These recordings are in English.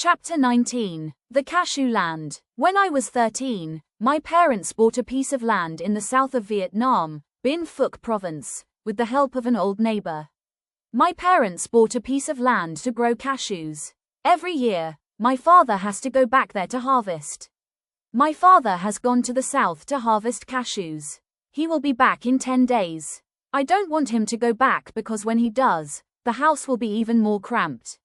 Chapter 19. The Cashew Land. When I was 13, my parents bought a piece of land in the south of Viet Nam, Binh Phuc province, with the help of an old neighbor. My parents bought a piece of land to grow cashews. Every year, my father has to go back there to harvest. My father has gone to the south to harvest cashews. He will be back in 10 days. I don't want him to go back because when he does, the house will be even more cramped.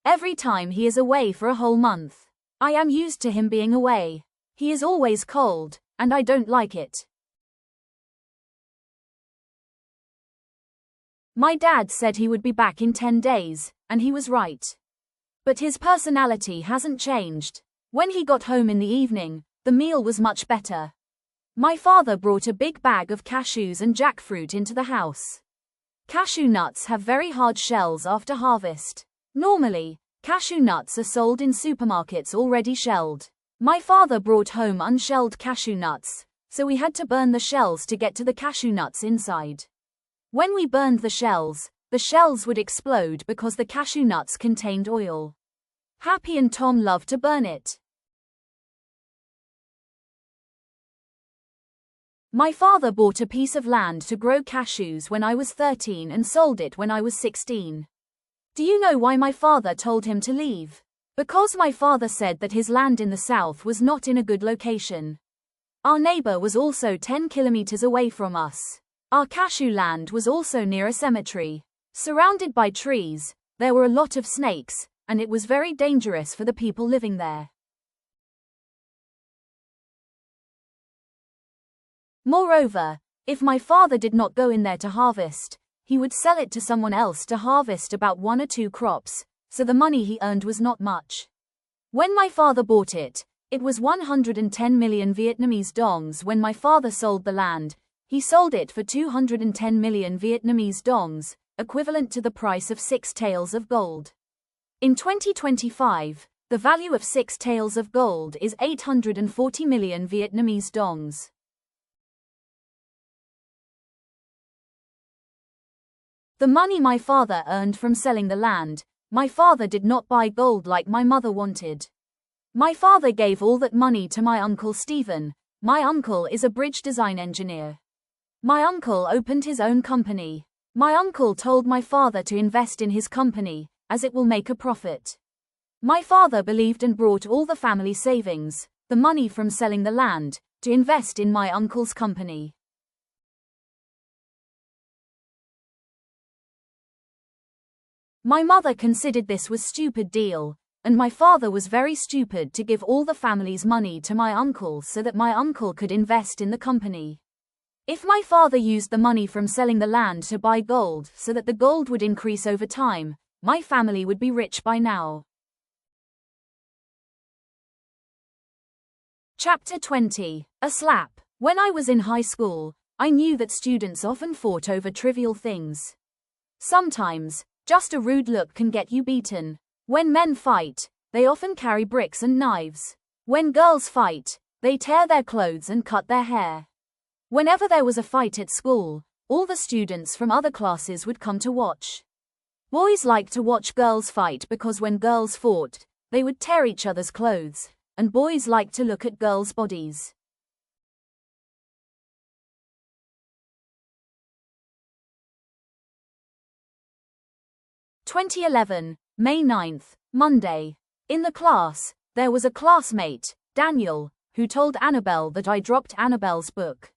Every time he is away for a whole month. I am used to him being away. He is always cold, and I don't like it. My dad said he would be back in 10 days, and he was right. But his personality hasn't changed. When he got home in the evening, the meal was much better. My father brought a big bag of cashews and jackfruit into the house. Cashew nuts have very hard shells after harvest. Normally, cashew nuts are sold in supermarkets already shelled. My father brought home unshelled cashew nuts, so we had to burn the shells to get to the cashew nuts inside. When we burned the shells would explode because the cashew nuts contained oil. Happy and Tom loved to burn it. My father bought a piece of land to grow cashews when I was 13 and sold it when I was 16. Do you know why my father told him to leave? Because my father said that his land in the south was not in a good location. Our neighbor was also 10 kilometers away from us. Our cashew land was also near a cemetery. Surrounded by trees, there were a lot of snakes, and it was very dangerous for the people living there. Moreover, if my father did not go in there to harvest, he would sell it to someone else to harvest about 1 or 2 crops, so the money he earned was not much. When my father bought it, it was 110 million Vietnamese dongs. When my father sold the land, he sold it for 210 million Vietnamese dongs, equivalent to the price of 6 taels of gold. In 2025, the value of 6 taels of gold is 840 million Vietnamese dongs. The money my father earned from selling the land, my father did not buy gold like my mother wanted. My father gave all that money to my uncle Stephen. My uncle is a bridge design engineer. My uncle opened his own company. My uncle told my father to invest in his company, as it will make a profit. My father believed and brought all the family savings, the money from selling the land, to invest in my uncle's company. My mother considered this was a stupid deal, and my father was very stupid to give all the family's money to my uncle so that my uncle could invest in the company. If my father used the money from selling the land to buy gold so that the gold would increase over time, my family would be rich by now. Chapter 20. A slap. When I was in high school, I knew that students often fought over trivial things. Sometimes, just a rude look can get you beaten. When men fight, they often carry bricks and knives. When girls fight, they tear their clothes and cut their hair. Whenever there was a fight at school, all the students from other classes would come to watch. Boys liked to watch girls fight because when girls fought, they would tear each other's clothes, and boys liked to look at girls' bodies. (2011, May 9th, Monday). In the class, there was a classmate, Daniel, who told Annabelle that I dropped Annabelle's book.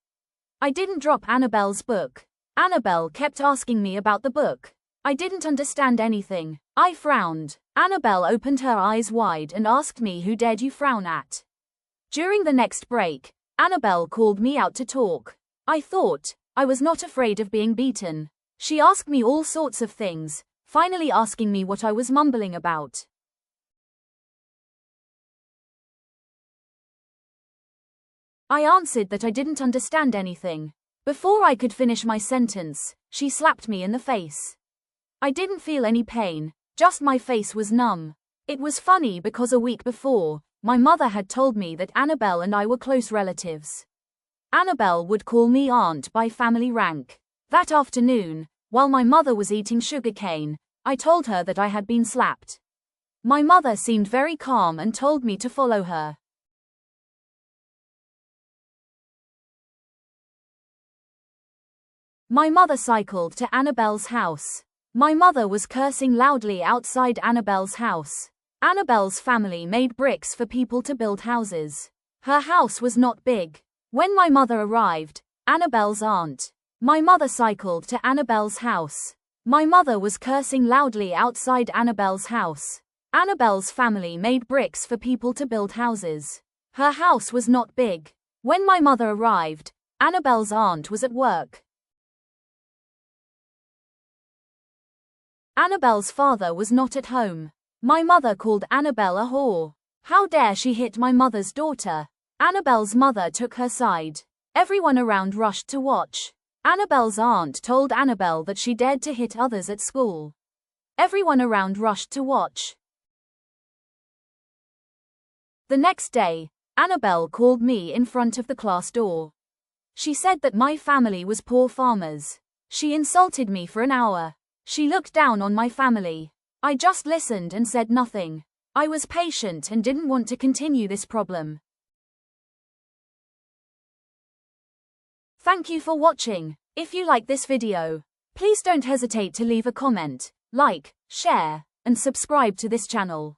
I didn't drop Annabelle's book. Annabelle kept asking me about the book. I didn't understand anything. I frowned. Annabelle opened her eyes wide and asked me, "Who dared you frown at?" During the next break, Annabelle called me out to talk. I thought I was not afraid of being beaten. She asked me all sorts of things, finally asking me what I was mumbling about. I answered that I didn't understand anything. Before I could finish my sentence, she slapped me in the face. I didn't feel any pain, just my face was numb. It was funny because a week before, my mother had told me that Annabelle and I were close relatives. Annabelle would call me aunt by family rank. That afternoon, while my mother was eating sugarcane, I told her that I had been slapped. My mother seemed very calm and told me to follow her. My mother cycled to Annabelle's house. My mother was cursing loudly outside Annabelle's house. Annabelle's family made bricks for people to build houses. Her house was not big. When my mother arrived, Annabelle's aunt. My mother cycled to Annabelle's house. My mother was cursing loudly outside Annabelle's house. Annabelle's family made bricks for people to build houses. Her house was not big. When my mother arrived, Annabelle's aunt was at work. Annabelle's father was not at home. My mother called Annabelle a whore. How dare she hit my mother's daughter? Annabelle's mother took her side. Everyone around rushed to watch. Annabelle's aunt told Annabelle that she dared to hit others at school. Everyone around rushed to watch. The next day, Annabelle called me in front of the class door. She said that my family was poor farmers. She insulted me for an hour. She looked down on my family. I just listened and said nothing. I was patient and didn't want to continue this problem. Thank you for watching. If you like this video, please don't hesitate to leave a comment, like, share, and subscribe to this channel.